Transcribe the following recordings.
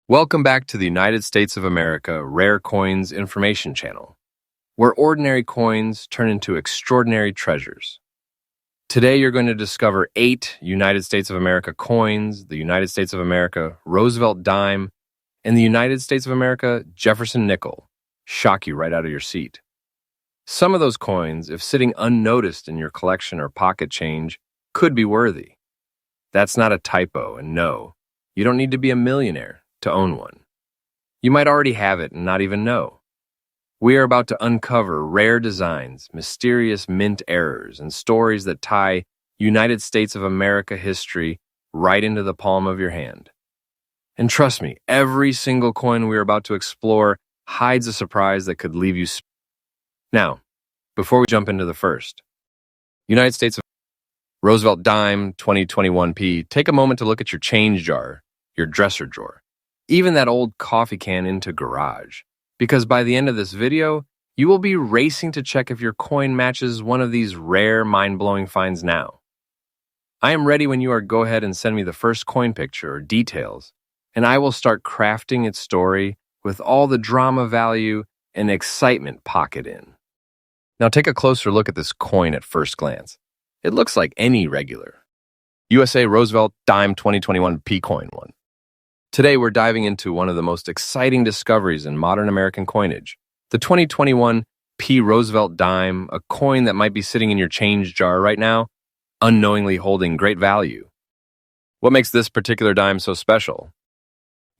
Welcome back to the United States of America Rare Coins Information Channel, where ordinary coins turn into extraordinary treasures. Today you're going to discover 8 United States of America coins, the United States of America Roosevelt Dime, and the United States of America Jefferson Nickel. Shock you right out of your seat. Some of those coins, if sitting unnoticed in your collection or pocket change, could be worthy. That's not a typo, and no, you don't need to be a millionaire to own one. You might already have it and not even know. We are about to uncover rare designs, mysterious mint errors, and stories that tie United States of America history right into the palm of your hand. And trust me, every single coin we are about to explore hides a surprise that could leave you. Now, before we jump into the first, United States of Roosevelt Dime 2021P, take a moment to look at your change jar, your dresser drawer, even that old coffee can into garage, because by the end of this video, you will be racing to check if your coin matches one of these rare, mind-blowing finds now. I am ready when you are. Go ahead and send me the first coin picture or details, and I will start crafting its story with all the drama, value, and excitement pocket in. Now take a closer look at this coin at first glance. It looks like any regular USA Roosevelt Dime 2021 P coin one. Today, we're diving into one of the most exciting discoveries in modern American coinage, the 2021 P Roosevelt Dime, a coin that might be sitting in your change jar right now, unknowingly holding great value. What makes this particular dime so special?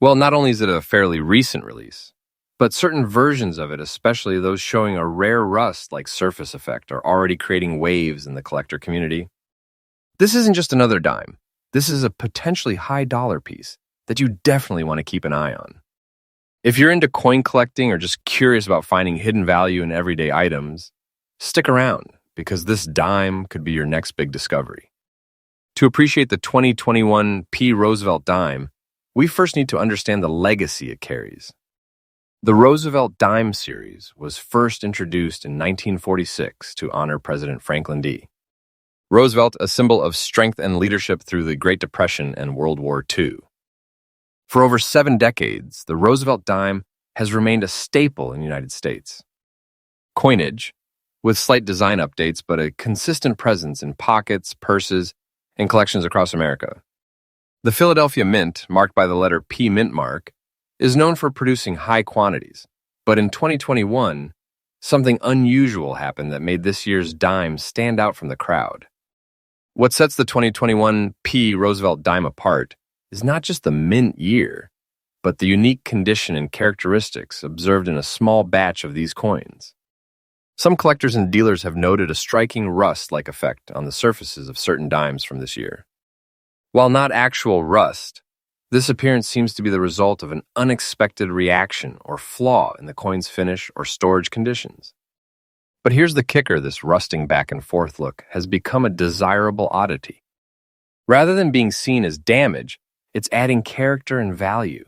Well, not only is it a fairly recent release, but certain versions of it, especially those showing a rare rust-like surface effect, are already creating waves in the collector community. This isn't just another dime. This is a potentially high-dollar piece that you definitely want to keep an eye on. If you're into coin collecting or just curious about finding hidden value in everyday items, stick around, because this dime could be your next big discovery. To appreciate the 2021 P Roosevelt Dime, we first need to understand the legacy it carries. The Roosevelt Dime series was first introduced in 1946 to honor President Franklin D. Roosevelt, a symbol of strength and leadership through the Great Depression and World War II. For over 7 decades, the Roosevelt Dime has remained a staple in the United States. Coinage, with slight design updates but a consistent presence in pockets, purses, and collections across America. The Philadelphia Mint, marked by the letter P mint mark, is known for producing high quantities, but in 2021, something unusual happened that made this year's dime stand out from the crowd. What sets the 2021 P Roosevelt Dime apart is not just the mint year, but the unique condition and characteristics observed in a small batch of these coins. Some collectors and dealers have noted a striking rust-like effect on the surfaces of certain dimes from this year. While not actual rust, this appearance seems to be the result of an unexpected reaction or flaw in the coin's finish or storage conditions. But here's the kicker: this rusting back and forth look has become a desirable oddity. Rather than being seen as damage, it's adding character and value,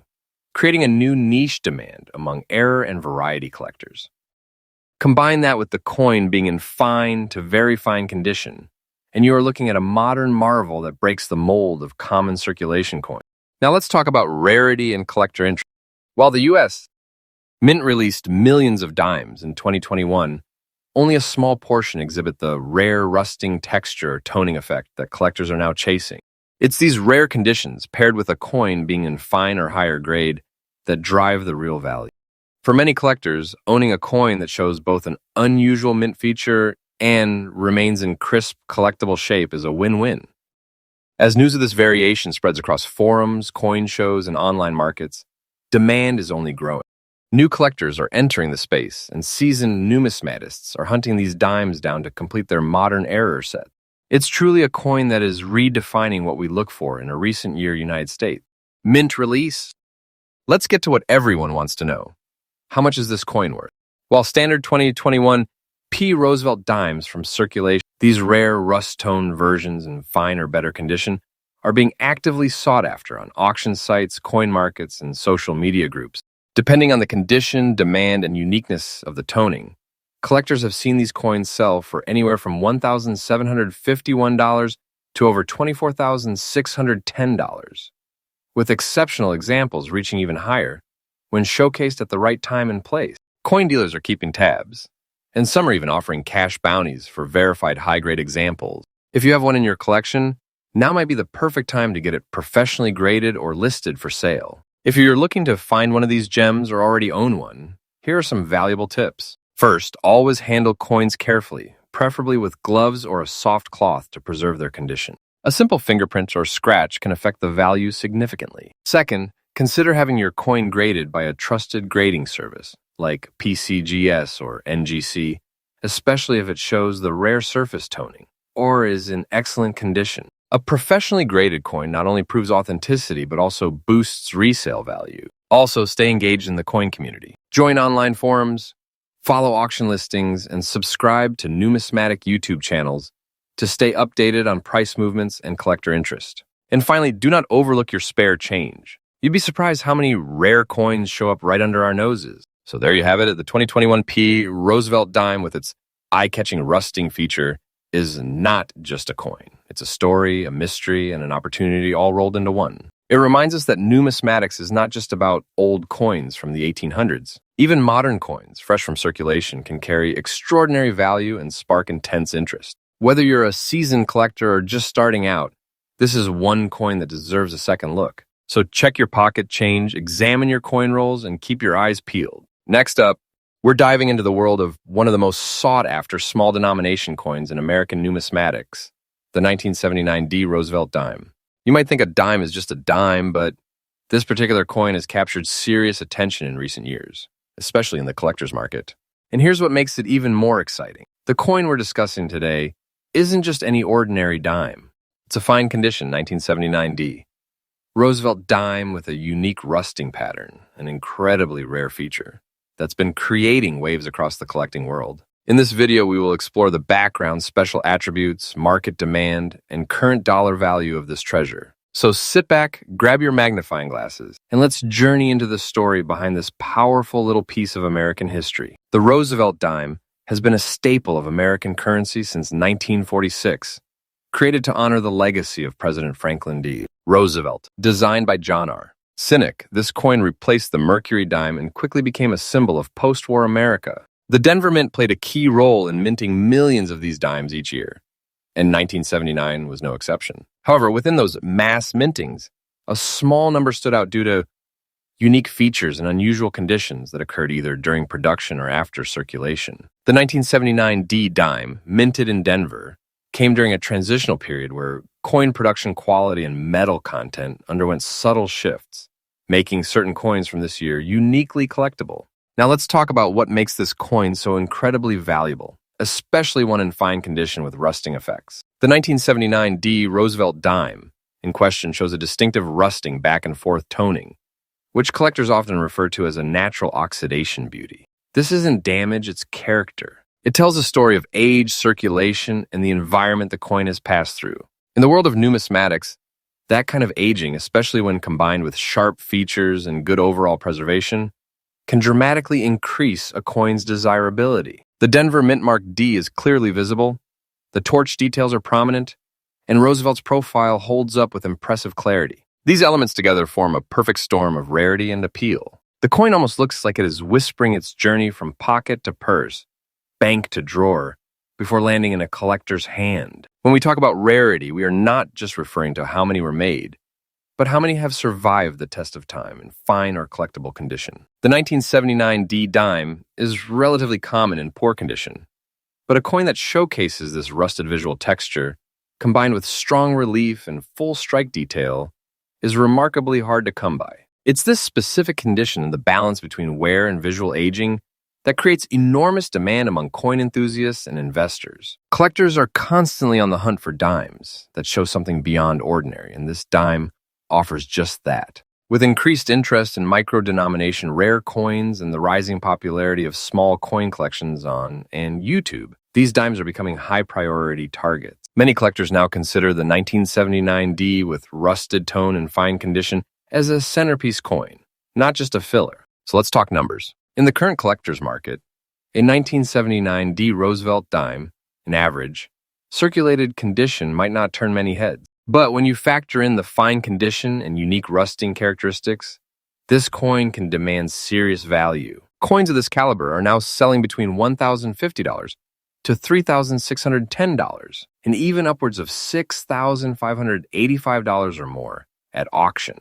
creating a new niche demand among error and variety collectors. Combine that with the coin being in fine to very fine condition, and you are looking at a modern marvel that breaks the mold of common circulation coins. Now let's talk about rarity and collector interest. While the U.S. Mint released millions of dimes in 2021, only a small portion exhibit the rare rusting texture or toning effect that collectors are now chasing. It's these rare conditions, paired with a coin being in fine or higher grade, that drive the real value. For many collectors, owning a coin that shows both an unusual mint feature and remains in crisp, collectible shape is a win-win. As news of this variation spreads across forums, coin shows, and online markets, demand is only growing. New collectors are entering the space, and seasoned numismatists are hunting these dimes down to complete their modern error set. It's truly a coin that is redefining what we look for in a recent year United States. Mint release? Let's get to what everyone wants to know. How much is this coin worth? While standard 2021 P Roosevelt Dimes from circulation, these rare rust-tone versions in fine or better condition are being actively sought after on auction sites, coin markets, and social media groups. Depending on the condition, demand, and uniqueness of the toning, collectors have seen these coins sell for anywhere from $1,751 to over $24,610, with exceptional examples reaching even higher when showcased at the right time and place. Coin dealers are keeping tabs, and some are even offering cash bounties for verified high-grade examples. If you have one in your collection, now might be the perfect time to get it professionally graded or listed for sale. If you're looking to find one of these gems or already own one, here are some valuable tips. First, always handle coins carefully, preferably with gloves or a soft cloth to preserve their condition. A simple fingerprint or scratch can affect the value significantly. Second, consider having your coin graded by a trusted grading service, like PCGS or NGC, especially if it shows the rare surface toning or is in excellent condition. A professionally graded coin not only proves authenticity, but also boosts resale value. Also, stay engaged in the coin community. Join online forums, follow auction listings, and subscribe to numismatic YouTube channels to stay updated on price movements and collector interest. And finally, do not overlook your spare change. You'd be surprised how many rare coins show up right under our noses. So there you have it. The 2021 Roosevelt Dime with its eye-catching rusting feature is not just a coin. It's a story, a mystery, and an opportunity all rolled into one. It reminds us that numismatics is not just about old coins from the 1800s. Even modern coins, fresh from circulation, can carry extraordinary value and spark intense interest. Whether you're a seasoned collector or just starting out, this is one coin that deserves a second look. So check your pocket change, examine your coin rolls, and keep your eyes peeled. Next up, we're diving into the world of one of the most sought-after small denomination coins in American numismatics, the 1979 Roosevelt Dime. You might think a dime is just a dime, but this particular coin has captured serious attention in recent years, especially in the collector's market. And here's what makes it even more exciting. The coin we're discussing today isn't just any ordinary dime. It's a fine condition 1979 Roosevelt Dime with a unique rusting pattern, an incredibly rare feature that's been creating waves across the collecting world. In this video, we will explore the background, special attributes, market demand, and current dollar value of this treasure. So sit back, grab your magnifying glasses, and let's journey into the story behind this powerful little piece of American history. The Roosevelt Dime has been a staple of American currency since 1946, created to honor the legacy of President Franklin D. Roosevelt. Designed by John R. Cynic, this coin replaced the Mercury dime and quickly became a symbol of post-war America. The Denver Mint played a key role in minting millions of these dimes each year, and 1979 was no exception. However, within those mass mintings, a small number stood out due to unique features and unusual conditions that occurred either during production or after circulation. The 1979 dime, minted in Denver, came during a transitional period where coin production quality and metal content underwent subtle shifts, making certain coins from this year uniquely collectible. Now let's talk about what makes this coin so incredibly valuable, especially one in fine condition with rusting effects. The 1979 Roosevelt Dime in question shows a distinctive rusting back and forth toning, which collectors often refer to as a natural oxidation beauty. This isn't damage, it's character. It tells a story of age, circulation, and the environment the coin has passed through. In the world of numismatics, that kind of aging, especially when combined with sharp features and good overall preservation, can dramatically increase a coin's desirability. The Denver Mint Mark D is clearly visible, the torch details are prominent, and Roosevelt's profile holds up with impressive clarity. These elements together form a perfect storm of rarity and appeal. The coin almost looks like it is whispering its journey from pocket to purse, bank to drawer, before landing in a collector's hand. When we talk about rarity, we are not just referring to how many were made, but how many have survived the test of time in fine or collectible condition. The 1979 dime is relatively common in poor condition, but a coin that showcases this rusted visual texture, combined with strong relief and full strike detail, is remarkably hard to come by. It's this specific condition and the balance between wear and visual aging that creates enormous demand among coin enthusiasts and investors. Collectors are constantly on the hunt for dimes that show something beyond ordinary, and this dime offers just that. With increased interest in micro-denomination rare coins and the rising popularity of small coin collections on and YouTube, these dimes are becoming high-priority targets. Many collectors now consider the 1979 with rusted tone and fine condition as a centerpiece coin, not just a filler. So let's talk numbers. In the current collector's market, a 1979 Roosevelt Dime, an average, circulated condition might not turn many heads. But when you factor in the fine condition and unique rusting characteristics, this coin can demand serious value. Coins of this caliber are now selling between $1,050 to $3,610, and even upwards of $6,585 or more at auction,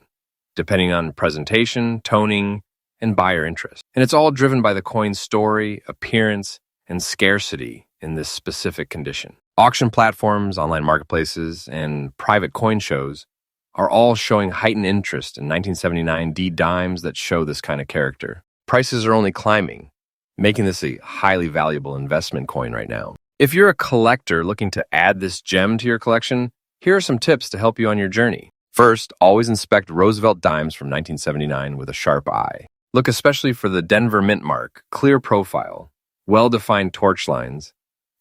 depending on presentation, toning, and buyer interest. And it's all driven by the coin's story, appearance, and scarcity in this specific condition. Auction platforms, online marketplaces, and private coin shows are all showing heightened interest in 1979 D dimes that show this kind of character. Prices are only climbing, making this a highly valuable investment coin right now. If you're a collector looking to add this gem to your collection, here are some tips to help you on your journey. First, always inspect Roosevelt Dimes from 1979 with a sharp eye. Look especially for the Denver mint mark, clear profile, well-defined torch lines,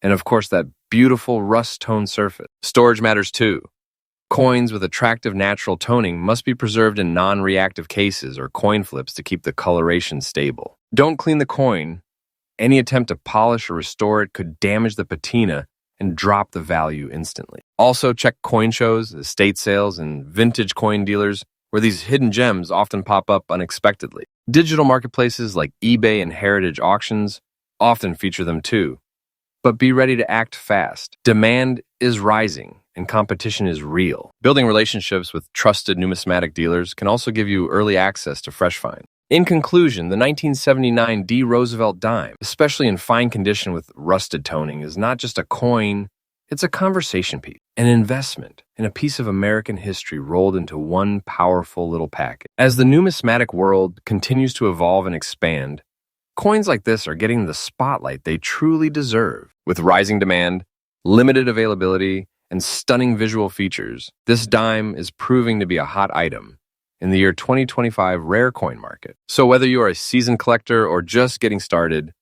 and of course that beautiful rust-tone surface. Storage matters too. Coins with attractive natural toning must be preserved in non-reactive cases or coin flips to keep the coloration stable. Don't clean the coin. Any attempt to polish or restore it could damage the patina and drop the value instantly. Also, check coin shows, estate sales, and vintage coin dealers where these hidden gems often pop up unexpectedly. Digital marketplaces like eBay and heritage auctions often feature them too. But be ready to act fast. Demand is rising and competition is real. Building relationships with trusted numismatic dealers can also give you early access to fresh finds. In conclusion, the 1979 D Roosevelt Dime, especially in fine condition with rusted toning, is not just a coin, it's a conversation piece, an investment, and a piece of American history rolled into one powerful little package. As the numismatic world continues to evolve and expand, coins like this are getting the spotlight they truly deserve. With rising demand, limited availability, and stunning visual features, this dime is proving to be a hot item in the year 2025 rare coin market. So whether you are a seasoned collector or just getting started,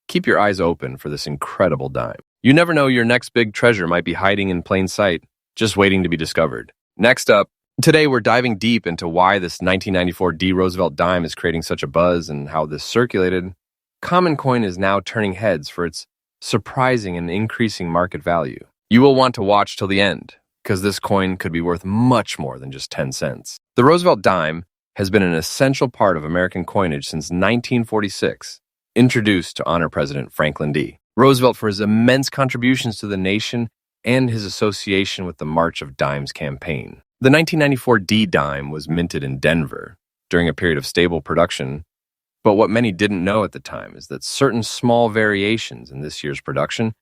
keep your eyes open for this incredible dime. You never know, your next big treasure might be hiding in plain sight, just waiting to be discovered. Next up, today we're diving deep into why this 1994 D Roosevelt dime is creating such a buzz and how this circulated common coin is now turning heads for its surprising and increasing market value. You will want to watch till the end, because this coin could be worth much more than just 10 cents. The Roosevelt dime has been an essential part of American coinage since 1946, introduced to honor President Franklin D. Roosevelt for his immense contributions to the nation and his association with the March of Dimes campaign. The 1994 D dime was minted in Denver during a period of stable production, but what many didn't know at the time is that certain small variations in this year's production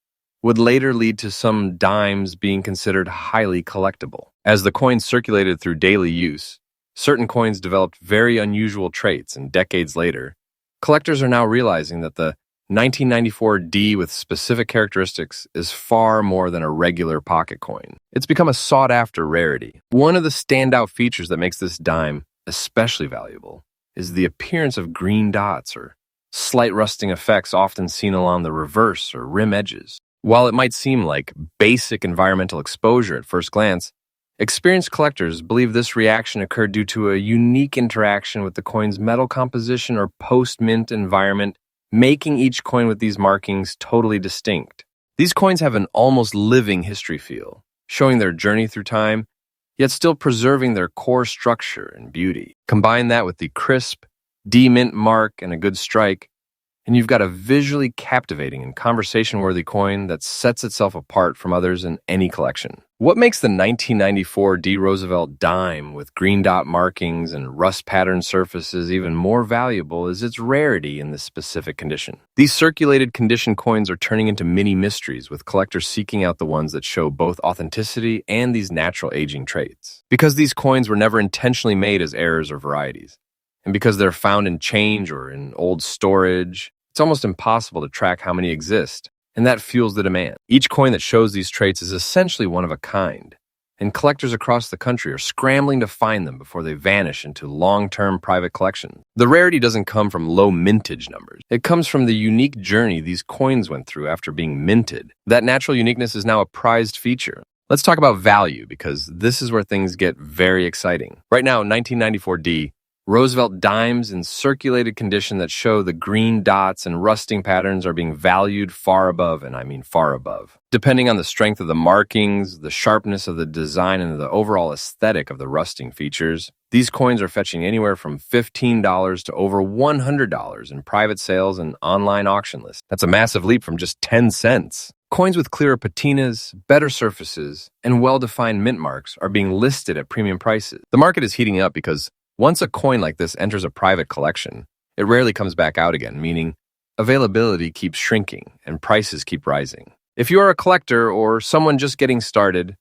would later lead to some dimes being considered highly collectible. As the coin circulated through daily use, certain coins developed very unusual traits, and decades later, collectors are now realizing that the 1994 D with specific characteristics is far more than a regular pocket coin. It's become a sought-after rarity. One of the standout features that makes this dime especially valuable is the appearance of green dots or slight rusting effects often seen along the reverse or rim edges. While it might seem like basic environmental exposure at first glance, experienced collectors believe this reaction occurred due to a unique interaction with the coin's metal composition or post-mint environment, making each coin with these markings totally distinct. These coins have an almost living history feel, showing their journey through time, yet still preserving their core structure and beauty. Combine that with the crisp D-mint mark and a good strike, and you've got a visually captivating and conversation-worthy coin that sets itself apart from others in any collection. What makes the 1994 D Roosevelt Dime with green dot markings and rust-patterned surfaces even more valuable is its rarity in this specific condition. These circulated condition coins are turning into mini mysteries, with collectors seeking out the ones that show both authenticity and these natural aging traits. Because these coins were never intentionally made as errors or varieties, and because they're found in change or in old storage, it's almost impossible to track how many exist, and that fuels the demand. Each coin that shows these traits is essentially one of a kind, and collectors across the country are scrambling to find them before they vanish into long-term private collections. The rarity doesn't come from low mintage numbers. It comes from the unique journey these coins went through after being minted. That natural uniqueness is now a prized feature. Let's talk about value, because this is where things get very exciting. Right now, 1994 D Roosevelt Dimes in circulated condition that show the green dots and rusting patterns are being valued far above, and I mean far above. Depending on the strength of the markings, the sharpness of the design, and the overall aesthetic of the rusting features, these coins are fetching anywhere from $15 to over $100 in private sales and online auction lists. That's a massive leap from just 10 cents. Coins with clearer patinas, better surfaces, and well-defined mint marks are being listed at premium prices. The market is heating up because once a coin like this enters a private collection, it rarely comes back out again, meaning availability keeps shrinking and prices keep rising. If you are a collector or someone just getting started,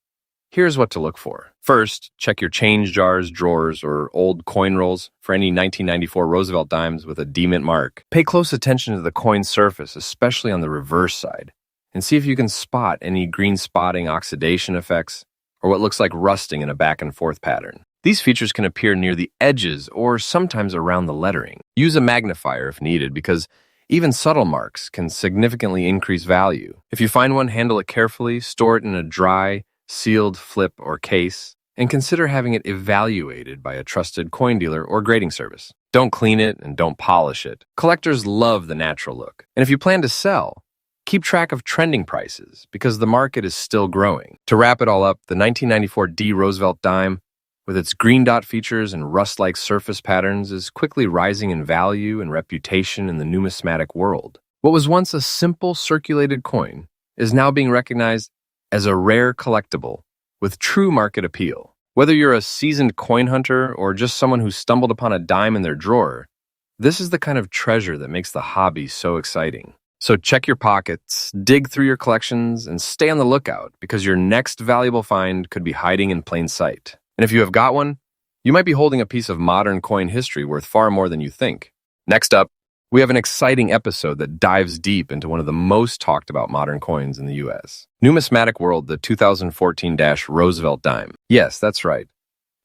here's what to look for. First, check your change jars, drawers, or old coin rolls for any 1994 Roosevelt Dimes with a D-mint mark. Pay close attention to the coin's surface, especially on the reverse side, and see if you can spot any green spotting, oxidation effects, or what looks like rusting in a back-and-forth pattern. These features can appear near the edges or sometimes around the lettering. Use a magnifier if needed because even subtle marks can significantly increase value. If you find one, handle it carefully, store it in a dry, sealed flip or case, and consider having it evaluated by a trusted coin dealer or grading service. Don't clean it and don't polish it. Collectors love the natural look. And if you plan to sell, keep track of trending prices because the market is still growing. To wrap it all up, the 1994 D Roosevelt Dime, with its green dot features and rust-like surface patterns, is quickly rising in value and reputation in the numismatic world. What was once a simple circulated coin is now being recognized as a rare collectible with true market appeal. Whether you're a seasoned coin hunter or just someone who stumbled upon a dime in their drawer, this is the kind of treasure that makes the hobby so exciting. So check your pockets, dig through your collections, and stay on the lookout because your next valuable find could be hiding in plain sight. And if you have got one, you might be holding a piece of modern coin history worth far more than you think. Next up, we have an exciting episode that dives deep into one of the most talked about modern coins in the U.S. Numismatic World, the 2014-Roosevelt Dime. Yes, that's right.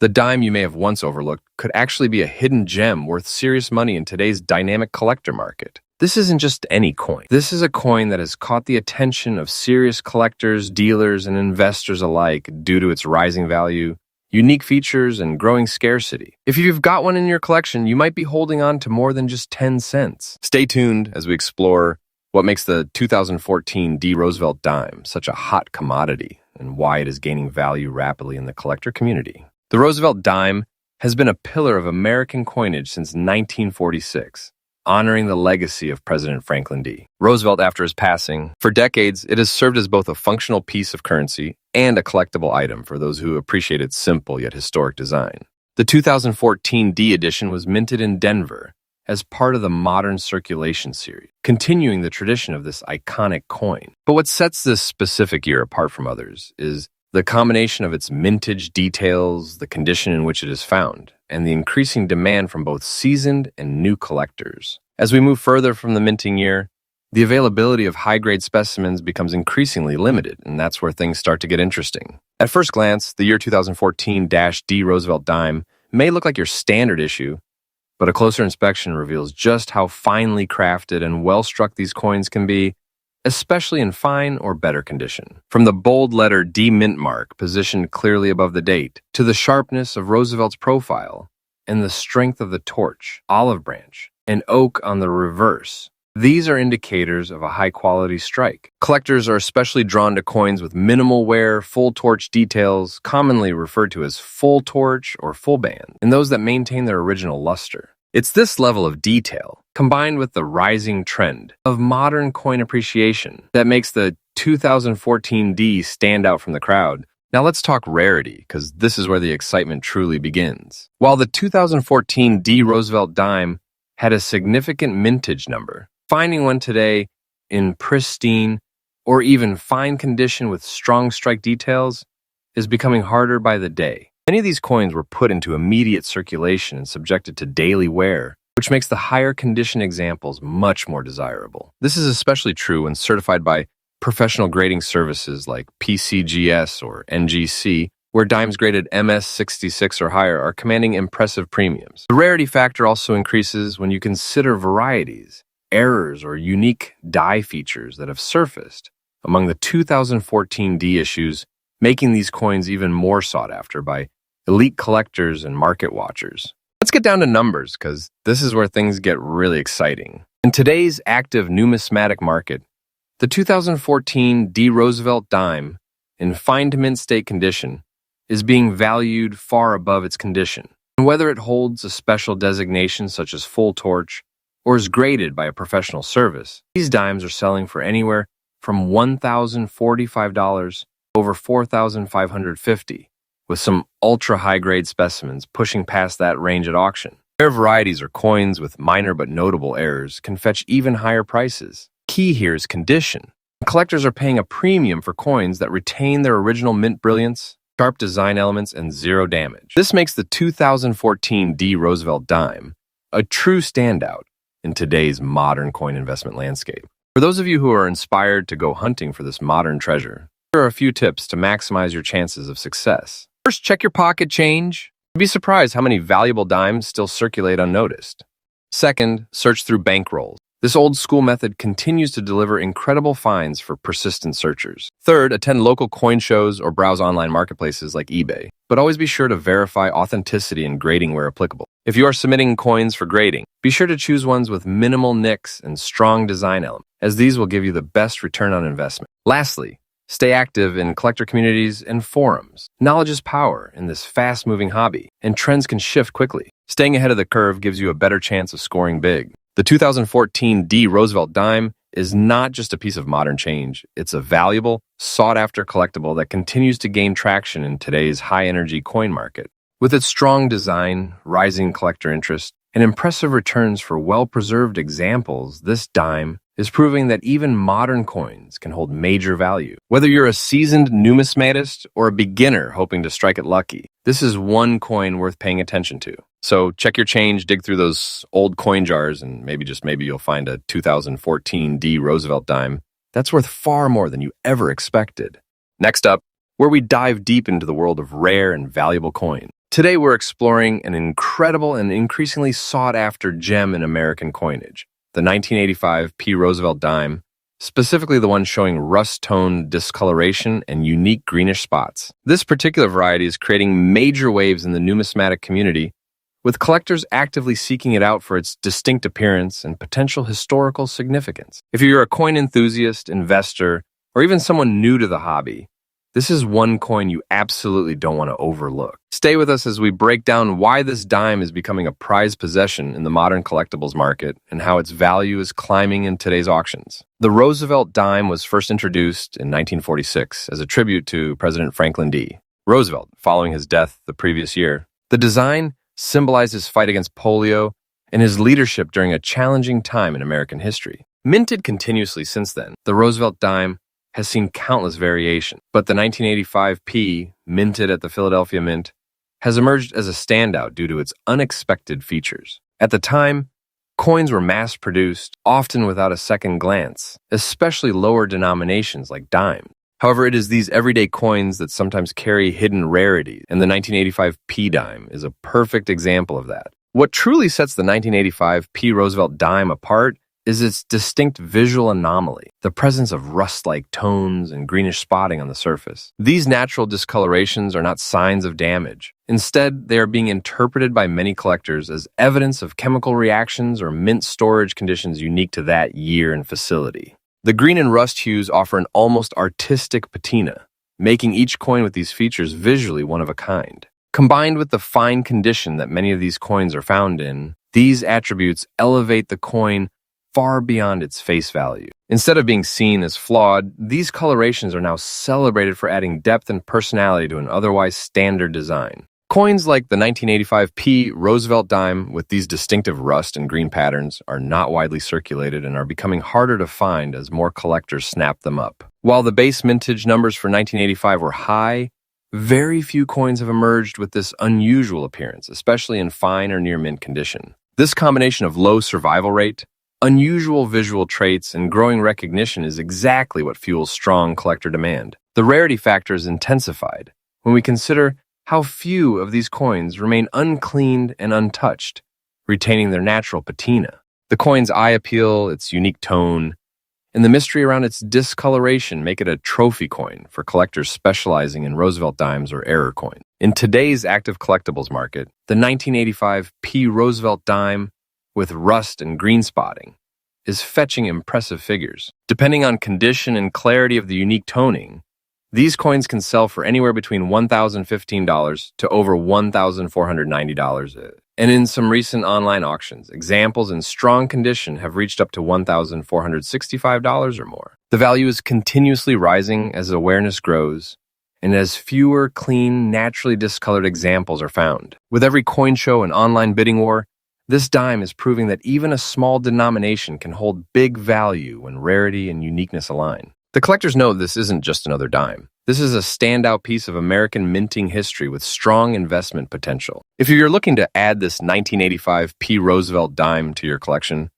The dime you may have once overlooked could actually be a hidden gem worth serious money in today's dynamic collector market. This isn't just any coin. This is a coin that has caught the attention of serious collectors, dealers, and investors alike due to its rising value, unique features, and growing scarcity. If you've got one in your collection, you might be holding on to more than just 10 cents. Stay tuned as we explore what makes the 2014 D Roosevelt Dime such a hot commodity and why it is gaining value rapidly in the collector community. The Roosevelt Dime has been a pillar of American coinage since 1946, honoring the legacy of President Franklin D. Roosevelt after his passing. For decades, it has served as both a functional piece of currency and a collectible item for those who appreciate its simple yet historic design. The 2014 D edition was minted in Denver as part of the Modern Circulation series, continuing the tradition of this iconic coin. But what sets this specific year apart from others is the combination of its mintage details, the condition in which it is found, and the increasing demand from both seasoned and new collectors. As we move further from the minting year, the availability of high-grade specimens becomes increasingly limited, and that's where things start to get interesting. At first glance, the year 2014-D Roosevelt Dime may look like your standard issue, but a closer inspection reveals just how finely crafted and well-struck these coins can be, especially in fine or better condition. From the bold letter D mint mark positioned clearly above the date, to the sharpness of Roosevelt's profile, and the strength of the torch, olive branch, and oak on the reverse, these are indicators of a high-quality strike. Collectors are especially drawn to coins with minimal wear, full torch details, commonly referred to as full torch or full band, and those that maintain their original luster. It's this level of detail, combined with the rising trend of modern coin appreciation, that makes the 2014 D stand out from the crowd. Now let's talk rarity, because this is where the excitement truly begins. While the 2014 D Roosevelt Dime had a significant mintage number, finding one today in pristine or even fine condition with strong strike details is becoming harder by the day. Many of these coins were put into immediate circulation and subjected to daily wear, which makes the higher condition examples much more desirable. This is especially true when certified by professional grading services like PCGS or NGC, where dimes graded MS66 or higher are commanding impressive premiums. The rarity factor also increases when you consider varieties, errors, or unique die features that have surfaced among the 2014 D issues, making these coins even more sought after by elite collectors and market watchers. Let's get down to numbers, because this is where things get really exciting. In today's active numismatic market, the 2014 D. Roosevelt Dime, in fine-to-mint state condition, is being valued far above its condition. And whether it holds a special designation such as full torch or is graded by a professional service, these dimes are selling for anywhere from $1,045 over $4,550, with some ultra-high-grade specimens pushing past that range at auction. Rare varieties or coins with minor but notable errors can fetch even higher prices. Key here is condition. Collectors are paying a premium for coins that retain their original mint brilliance, sharp design elements, and zero damage. This makes the 2014 D. Roosevelt Dime a true standout in today's modern coin investment landscape. For those of you who are inspired to go hunting for this modern treasure, here are a few tips to maximize your chances of success. First, check your pocket change. You'd be surprised how many valuable dimes still circulate unnoticed. Second, search through bankrolls. This old-school method continues to deliver incredible finds for persistent searchers. Third, attend local coin shows or browse online marketplaces like eBay, but always be sure to verify authenticity and grading where applicable. If you are submitting coins for grading, be sure to choose ones with minimal nicks and strong design elements, as these will give you the best return on investment. Lastly, stay active in collector communities and forums. Knowledge is power in this fast-moving hobby, and trends can shift quickly. Staying ahead of the curve gives you a better chance of scoring big. The 2014 D. Roosevelt Dime is not just a piece of modern change. It's a valuable, sought-after collectible that continues to gain traction in today's high-energy coin market. With its strong design, rising collector interest, and impressive returns for well-preserved examples, this dime is proving that even modern coins can hold major value. Whether you're a seasoned numismatist or a beginner hoping to strike it lucky, this is one coin worth paying attention to. So check your change, dig through those old coin jars, and maybe you'll find a 2014 D. Roosevelt Dime that's worth far more than you ever expected. Next up, where we dive deep into the world of rare and valuable coins. Today we're exploring an incredible and increasingly sought-after gem in American coinage, the 1985 P. Roosevelt Dime, specifically the one showing rust-tone discoloration and unique greenish spots. This particular variety is creating major waves in the numismatic community, with collectors actively seeking it out for its distinct appearance and potential historical significance. If you're a coin enthusiast, investor, or even someone new to the hobby, this is one coin you absolutely don't want to overlook. Stay with us as we break down why this dime is becoming a prized possession in the modern collectibles market and how its value is climbing in today's auctions. The Roosevelt Dime was first introduced in 1946 as a tribute to President Franklin D. Roosevelt, following his death the previous year. The design symbolized his fight against polio and his leadership during a challenging time in American history. Minted continuously since then, the Roosevelt Dime has seen countless variations, but the 1985 P, minted at the Philadelphia Mint, has emerged as a standout due to its unexpected features. At the time, coins were mass-produced, often without a second glance, especially lower denominations like dimes. However, it is these everyday coins that sometimes carry hidden rarity, and the 1985 P dime is a perfect example of that. What truly sets the 1985 P Roosevelt Dime apart is its distinct visual anomaly, the presence of rust-like tones and greenish spotting on the surface. These natural discolorations are not signs of damage. Instead, they are being interpreted by many collectors as evidence of chemical reactions or mint storage conditions unique to that year and facility. The green and rust hues offer an almost artistic patina, making each coin with these features visually one of a kind. Combined with the fine condition that many of these coins are found in, these attributes elevate the coin far beyond its face value. Instead of being seen as flawed, these colorations are now celebrated for adding depth and personality to an otherwise standard design. Coins like the 1985 P Roosevelt Dime with these distinctive rust and green patterns are not widely circulated and are becoming harder to find as more collectors snap them up. While the base mintage numbers for 1985 were high, very few coins have emerged with this unusual appearance, especially in fine or near mint condition. This combination of low survival rate, unusual visual traits, and growing recognition is exactly what fuels strong collector demand. The rarity factor is intensified when we consider how few of these coins remain uncleaned and untouched, retaining their natural patina. The coin's eye appeal, its unique tone, and the mystery around its discoloration make it a trophy coin for collectors specializing in Roosevelt dimes or error coins. In today's active collectibles market, the 1985 P. Roosevelt Dime with rust and green spotting is fetching impressive figures. Depending on condition and clarity of the unique toning, these coins can sell for anywhere between $1,015 to over $1,490. And in some recent online auctions, examples in strong condition have reached up to $1,465 or more. The value is continuously rising as awareness grows and as fewer clean, naturally discolored examples are found. With every coin show and online bidding war, this dime is proving that even a small denomination can hold big value when rarity and uniqueness align. The collectors know this isn't just another dime. This is a standout piece of American minting history with strong investment potential. If you're looking to add this 1985 P. Roosevelt dime to your collection,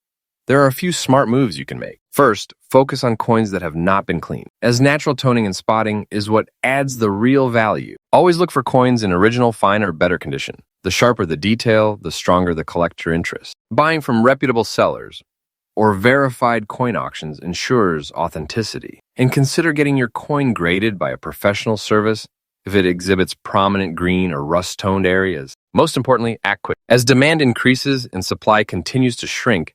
there are a few smart moves you can make. First, focus on coins that have not been cleaned, as natural toning and spotting is what adds the real value. Always look for coins in original, fine, or better condition. The sharper the detail, the stronger the collector interest. Buying from reputable sellers or verified coin auctions ensures authenticity. And consider getting your coin graded by a professional service if it exhibits prominent green or rust-toned areas. Most importantly, act quick. As demand increases and supply continues to shrink,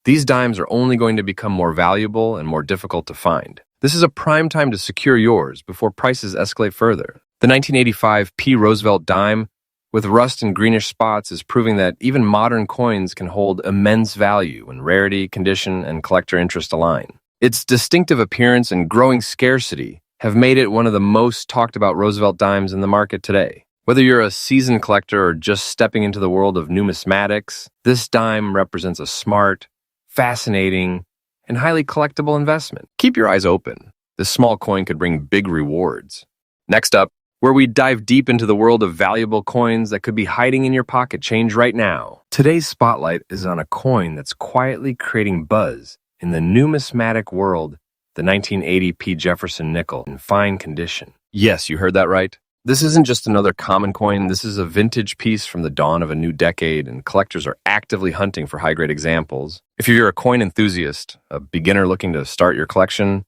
these dimes are only going to become more valuable and more difficult to find. This is a prime time to secure yours before prices escalate further. The 1985 P. Roosevelt Dime with rust and greenish spots is proving that even modern coins can hold immense value when rarity, condition, and collector interest align. Its distinctive appearance and growing scarcity have made it one of the most talked about Roosevelt dimes in the market today. Whether you're a seasoned collector or just stepping into the world of numismatics, this dime represents a smart, fascinating, and highly collectible investment. Keep your eyes open. This small coin could bring big rewards. Next up, where we dive deep into the world of valuable coins that could be hiding in your pocket change right now. Today's spotlight is on a coin that's quietly creating buzz in the numismatic world, the 1980 P. Jefferson Nickel in fine condition. Yes, you heard that right. This isn't just another common coin, this is a vintage piece from the dawn of a new decade, and collectors are actively hunting for high-grade examples. If you're a coin enthusiast, a beginner looking to start your collection,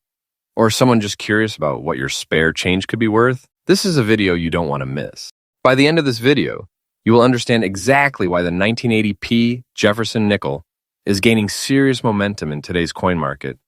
or someone just curious about what your spare change could be worth, this is a video you don't want to miss. By the end of this video, you will understand exactly why the 1980 P. Jefferson Nickel is gaining serious momentum in today's coin market,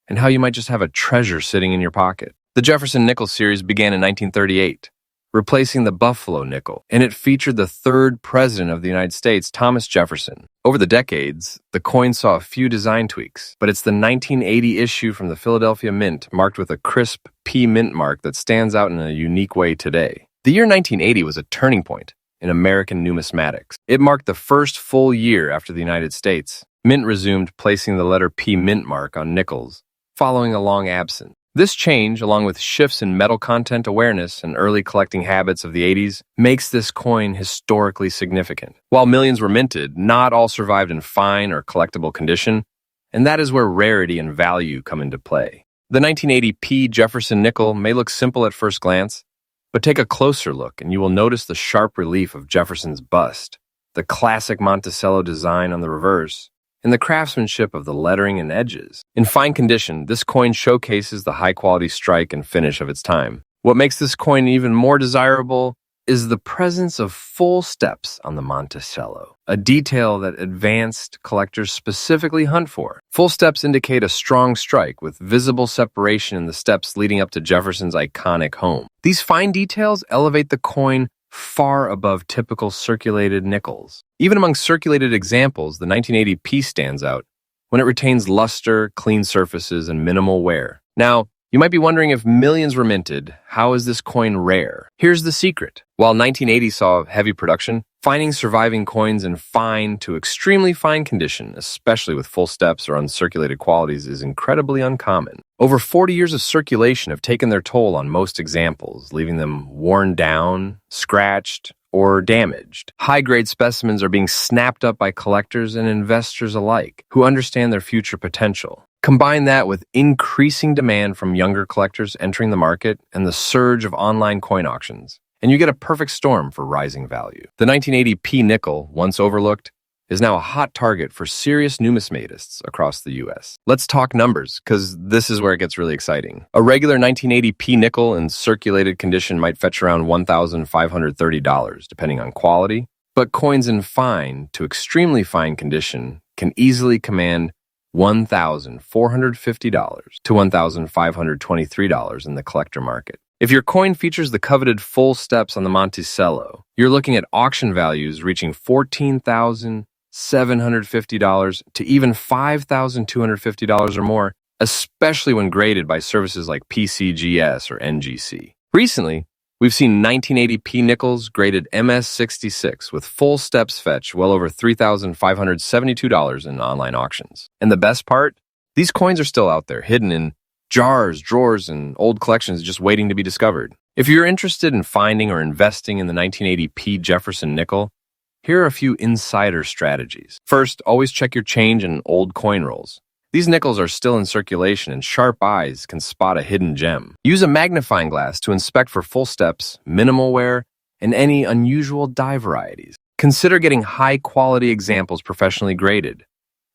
and how you might just have a treasure sitting in your pocket. The Jefferson Nickel series began in 1938, replacing the Buffalo nickel, and it featured the third president of the United States, Thomas Jefferson. Over the decades, the coin saw a few design tweaks, but it's the 1980 issue from the Philadelphia Mint marked with a crisp P mint mark that stands out in a unique way today. The year 1980 was a turning point in American numismatics. It marked the first full year after the United States. Mint resumed placing the letter P mint mark on nickels, following a long absence. This change, along with shifts in metal content awareness and early collecting habits of the 80s, makes this coin historically significant. While millions were minted, not all survived in fine or collectible condition, and that is where rarity and value come into play. The 1980 P. Jefferson Nickel may look simple at first glance, but take a closer look and you will notice the sharp relief of Jefferson's bust, the classic Monticello design on the reverse, and the craftsmanship of the lettering and edges. In fine condition, this coin showcases the high-quality strike and finish of its time. What makes this coin even more desirable is the presence of full steps on the Monticello, a detail that advanced collectors specifically hunt for. Full steps indicate a strong strike with visible separation in the steps leading up to Jefferson's iconic home. These fine details elevate the coin far above typical circulated nickels. Even among circulated examples, the 1980 P stands out when it retains luster, clean surfaces, and minimal wear. Now, you might be wondering if millions were minted, how is this coin rare? Here's the secret. While 1980 saw heavy production, finding surviving coins in fine to extremely fine condition, especially with full steps or uncirculated qualities, is incredibly uncommon. Over 40 years of circulation have taken their toll on most examples, leaving them worn down, scratched, or damaged. High-grade specimens are being snapped up by collectors and investors alike, who understand their future potential. Combine that with increasing demand from younger collectors entering the market and the surge of online coin auctions, and you get a perfect storm for rising value. The 1980 P nickel, once overlooked, is now a hot target for serious numismatists across the US. Let's talk numbers, because this is where it gets really exciting. A regular 1980p nickel in circulated condition might fetch around $1,530, depending on quality, but coins in fine to extremely fine condition can easily command $1,450 to $1,523 in the collector market. If your coin features the coveted full steps on the Monticello, you're looking at auction values reaching $14,750 to even $5,250 or more, especially when graded by services like PCGS or NGC. Recently, we've seen 1980p nickels graded MS66 with full steps fetch well over $3,572 in online auctions. And the best part? These coins are still out there, hidden in jars, drawers, and old collections just waiting to be discovered. If you're interested in finding or investing in the 1980p Jefferson Nickel, here are a few insider strategies. First, always check your change and old coin rolls. These nickels are still in circulation, and sharp eyes can spot a hidden gem. Use a magnifying glass to inspect for full steps, minimal wear, and any unusual die varieties. Consider getting high-quality examples professionally graded.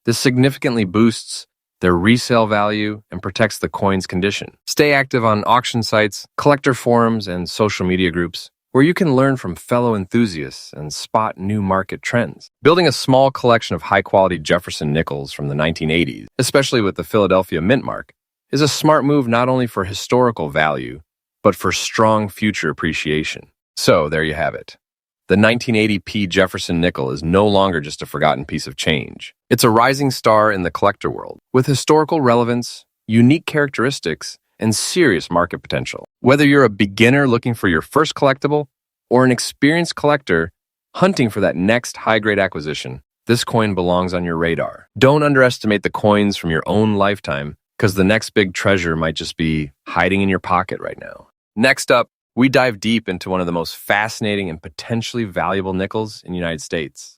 This significantly boosts their resale value and protects the coin's condition. Stay active on auction sites, collector forums, and social media groups, where you can learn from fellow enthusiasts and spot new market trends. Building a small collection of high-quality Jefferson nickels from the 1980s, especially with the Philadelphia mint mark, is a smart move not only for historical value, but for strong future appreciation. So, there you have it. The 1980p Jefferson nickel is no longer just a forgotten piece of change. It's a rising star in the collector world, with historical relevance, unique characteristics, and serious market potential. Whether you're a beginner looking for your first collectible or an experienced collector hunting for that next high-grade acquisition, this coin belongs on your radar. Don't underestimate the coins from your own lifetime, because the next big treasure might just be hiding in your pocket right now. Next up, we dive deep into one of the most fascinating and potentially valuable nickels in the United States.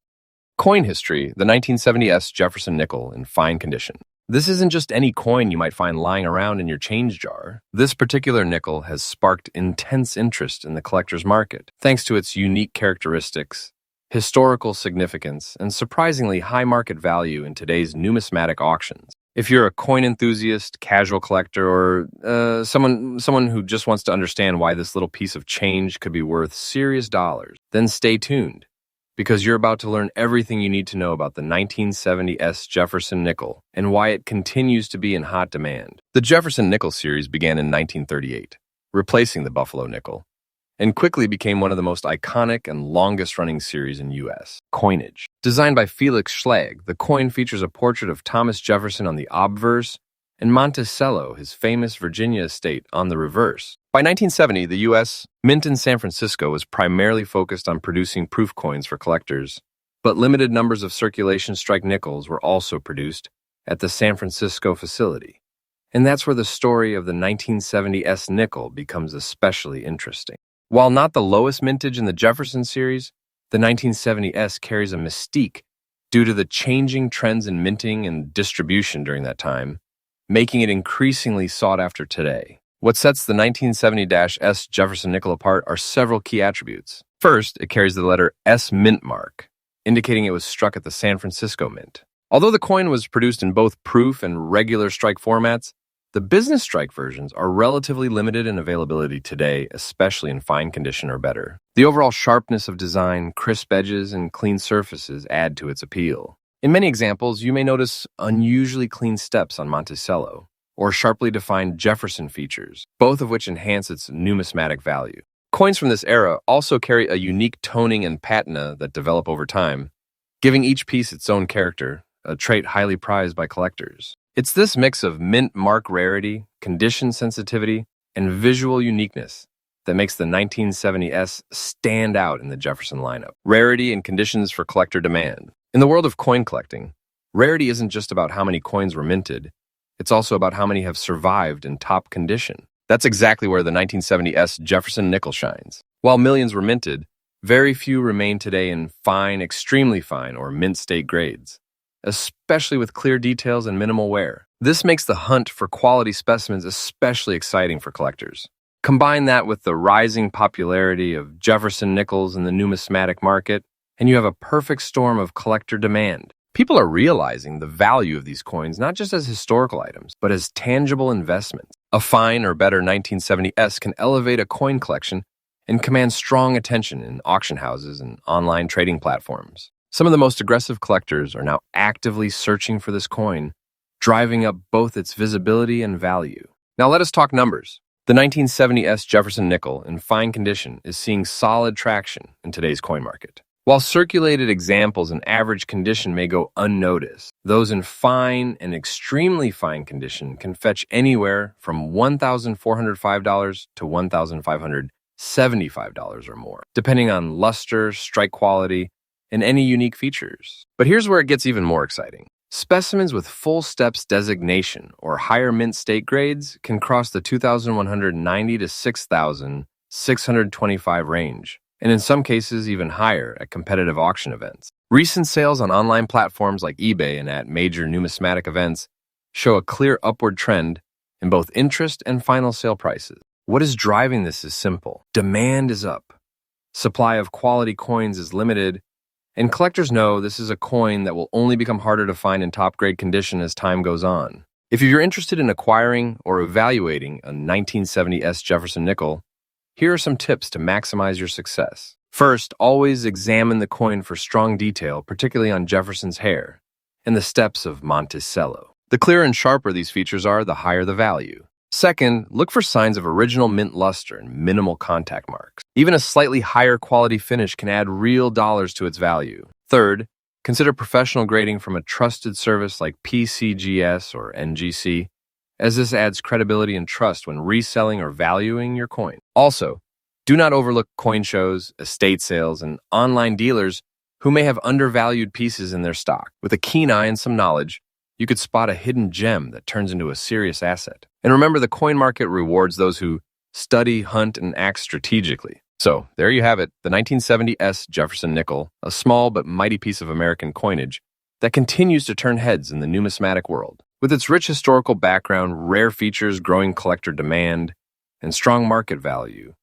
Coin history, the 1970s Jefferson nickel in fine condition. This isn't just any coin you might find lying around in your change jar. This particular nickel has sparked intense interest in the collector's market, thanks to its unique characteristics, historical significance, and surprisingly high market value in today's numismatic auctions. If you're a coin enthusiast, casual collector, or someone who just wants to understand why this little piece of change could be worth serious dollars, then stay tuned, because you're about to learn everything you need to know about the 1970s Jefferson Nickel and why it continues to be in hot demand. The Jefferson Nickel series began in 1938, replacing the Buffalo Nickel, and quickly became one of the most iconic and longest-running series in U.S. coinage. Designed by Felix Schlag, the coin features a portrait of Thomas Jefferson on the obverse and Monticello, his famous Virginia estate, on the reverse. By 1970, the U.S. Mint in San Francisco was primarily focused on producing proof coins for collectors, but limited numbers of circulation strike nickels were also produced at the San Francisco facility. And that's where the story of the 1970s nickel becomes especially interesting. While not the lowest mintage in the Jefferson series, the 1970s carries a mystique due to the changing trends in minting and distribution during that time, making it increasingly sought after today. What sets the 1970-S Jefferson Nickel apart are several key attributes. First, it carries the letter S mint mark, indicating it was struck at the San Francisco Mint. Although the coin was produced in both proof and regular strike formats, the business strike versions are relatively limited in availability today, especially in fine condition or better. The overall sharpness of design, crisp edges, and clean surfaces add to its appeal. In many examples, you may notice unusually clean steps on Monticello, or sharply defined Jefferson features, both of which enhance its numismatic value. Coins from this era also carry a unique toning and patina that develop over time, giving each piece its own character, a trait highly prized by collectors. It's this mix of mint mark rarity, condition sensitivity, and visual uniqueness that makes the 1970s stand out in the Jefferson lineup. Rarity and conditions for collector demand. In the world of coin collecting, rarity isn't just about how many coins were minted, it's also about how many have survived in top condition. That's exactly where the 1970s Jefferson Nickel shines. While millions were minted, very few remain today in fine, extremely fine, or mint state grades, especially with clear details and minimal wear. This makes the hunt for quality specimens especially exciting for collectors. Combine that with the rising popularity of Jefferson nickels in the numismatic market, and you have a perfect storm of collector demand. People are realizing the value of these coins not just as historical items, but as tangible investments. A fine or better 1970s can elevate a coin collection and command strong attention in auction houses and online trading platforms. Some of the most aggressive collectors are now actively searching for this coin, driving up both its visibility and value. Now let us talk numbers. The 1970s Jefferson Nickel in fine condition is seeing solid traction in today's coin market. While circulated examples in average condition may go unnoticed, those in fine and extremely fine condition can fetch anywhere from $1,405 to $1,575 or more, depending on luster, strike quality, and any unique features. But here's where it gets even more exciting. Specimens with full steps designation or higher mint state grades can cross the 2,190 to 6,625 range, and in some cases even higher at competitive auction events. Recent sales on online platforms like eBay and at major numismatic events show a clear upward trend in both interest and final sale prices. What is driving this is simple. Demand is up. Supply of quality coins is limited, and collectors know this is a coin that will only become harder to find in top-grade condition as time goes on. If you're interested in acquiring or evaluating a 1970s Jefferson Nickel, here are some tips to maximize your success. First, always examine the coin for strong detail, particularly on Jefferson's hair and the steps of Monticello. The clearer and sharper these features are, the higher the value. Second, look for signs of original mint luster and minimal contact marks. Even a slightly higher quality finish can add real dollars to its value. Third, consider professional grading from a trusted service like PCGS or NGC, as this adds credibility and trust when reselling or valuing your coin. Also, do not overlook coin shows, estate sales, and online dealers who may have undervalued pieces in their stock. With a keen eye and some knowledge, you could spot a hidden gem that turns into a serious asset. And remember, the coin market rewards those who study, hunt, and act strategically. So, there you have it, the 1970s Jefferson Nickel, a small but mighty piece of American coinage that continues to turn heads in the numismatic world. With its rich historical background, rare features, growing collector demand, and strong market value,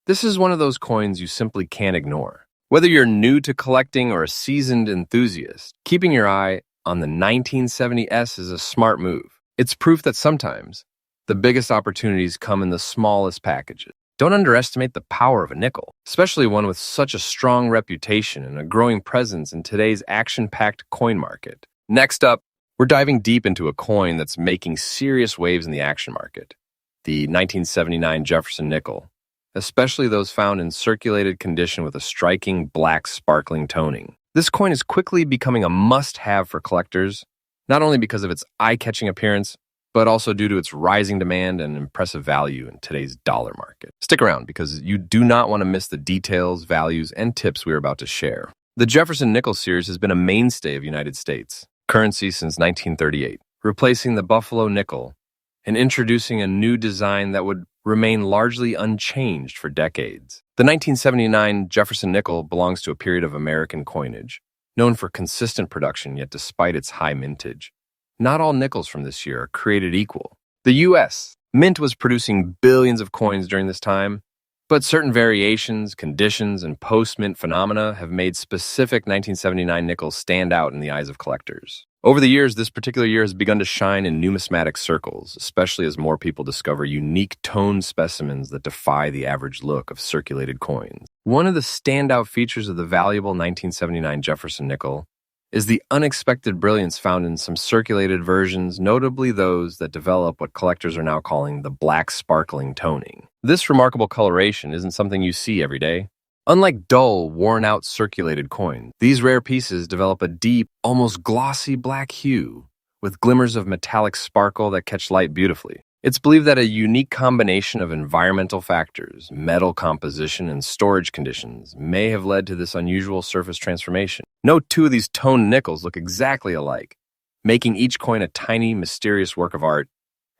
this is one of those coins you simply can't ignore. Whether you're new to collecting or a seasoned enthusiast, keeping your eye on the 1970s is a smart move. It's proof that sometimes the biggest opportunities come in the smallest packages. Don't underestimate the power of a nickel, especially one with such a strong reputation and a growing presence in today's action-packed coin market. Next up, we're diving deep into a coin that's making serious waves in the action market, the 1979 Jefferson Nickel, especially those found in circulated condition with a striking black sparkling toning. This coin is quickly becoming a must-have for collectors, not only because of its eye-catching appearance, but also due to its rising demand and impressive value in today's dollar market. Stick around because you do not want to miss the details, values, and tips we are about to share. The Jefferson Nickel series has been a mainstay of United States currency since 1938, replacing the Buffalo nickel and introducing a new design that would remain largely unchanged for decades. The 1979 Jefferson Nickel belongs to a period of American coinage, known for consistent production, yet despite its high mintage, not all nickels from this year are created equal. The U.S. Mint was producing billions of coins during this time, but certain variations, conditions, and post-mint phenomena have made specific 1979 nickels stand out in the eyes of collectors. Over the years, this particular year has begun to shine in numismatic circles, especially as more people discover unique toned specimens that defy the average look of circulated coins. One of the standout features of the valuable 1979 Jefferson Nickel is the unexpected brilliance found in some circulated versions, notably those that develop what collectors are now calling the black sparkling toning. This remarkable coloration isn't something you see every day. Unlike dull, worn-out circulated coins, these rare pieces develop a deep, almost glossy black hue, with glimmers of metallic sparkle that catch light beautifully. It's believed that a unique combination of environmental factors, metal composition, and storage conditions may have led to this unusual surface transformation. No two of these toned nickels look exactly alike, making each coin a tiny, mysterious work of art,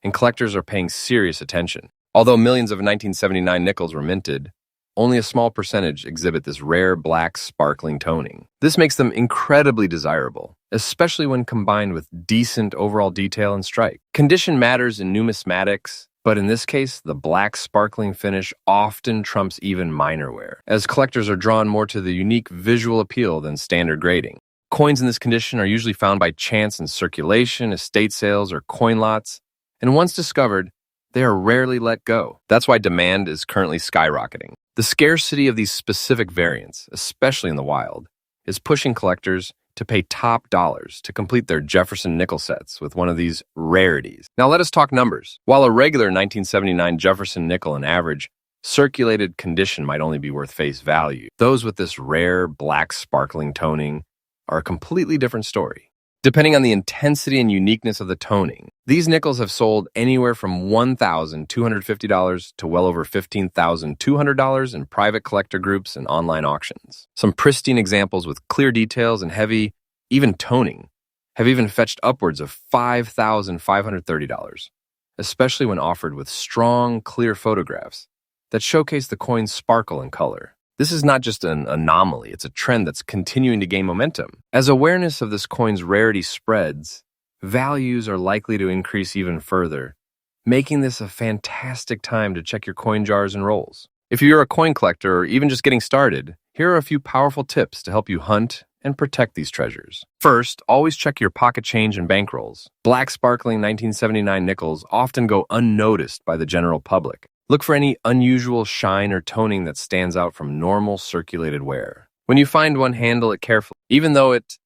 and collectors are paying serious attention. Although millions of 1979 nickels were minted, only a small percentage exhibit this rare black sparkling toning. This makes them incredibly desirable, especially when combined with decent overall detail and strike. Condition matters in numismatics, But in this case, the black sparkling finish often trumps even minor wear, as collectors are drawn more to the unique visual appeal than standard grading. Coins in this condition are usually found by chance in circulation, estate sales, or coin lots, and once discovered, they are rarely let go. That's why demand is currently skyrocketing. The scarcity of these specific variants, especially in the wild, is pushing collectors to pay top dollars to complete their Jefferson Nickel sets with one of these rarities. Now let us talk numbers. While a regular 1979 Jefferson Nickel in average circulated condition might only be worth face value, those with this rare black sparkling toning are a completely different story. Depending on the intensity and uniqueness of the toning, these nickels have sold anywhere from $1,250 to well over $15,200 in private collector groups and online auctions. Some pristine examples with clear details and heavy, even toning, have even fetched upwards of $5,530, especially when offered with strong, clear photographs that showcase the coin's sparkle and color. This is not just an anomaly, it's a trend that's continuing to gain momentum. As awareness of this coin's rarity spreads, values are likely to increase even further, making this a fantastic time to check your coin jars and rolls. If you're a coin collector or even just getting started, here are a few powerful tips to help you hunt and protect these treasures. First, always check your pocket change and bankrolls. Black sparkling 1979 nickels often go unnoticed by the general public. Look for any unusual shine or toning that stands out from normal circulated wear. When you find one, handle it carefully. Even though it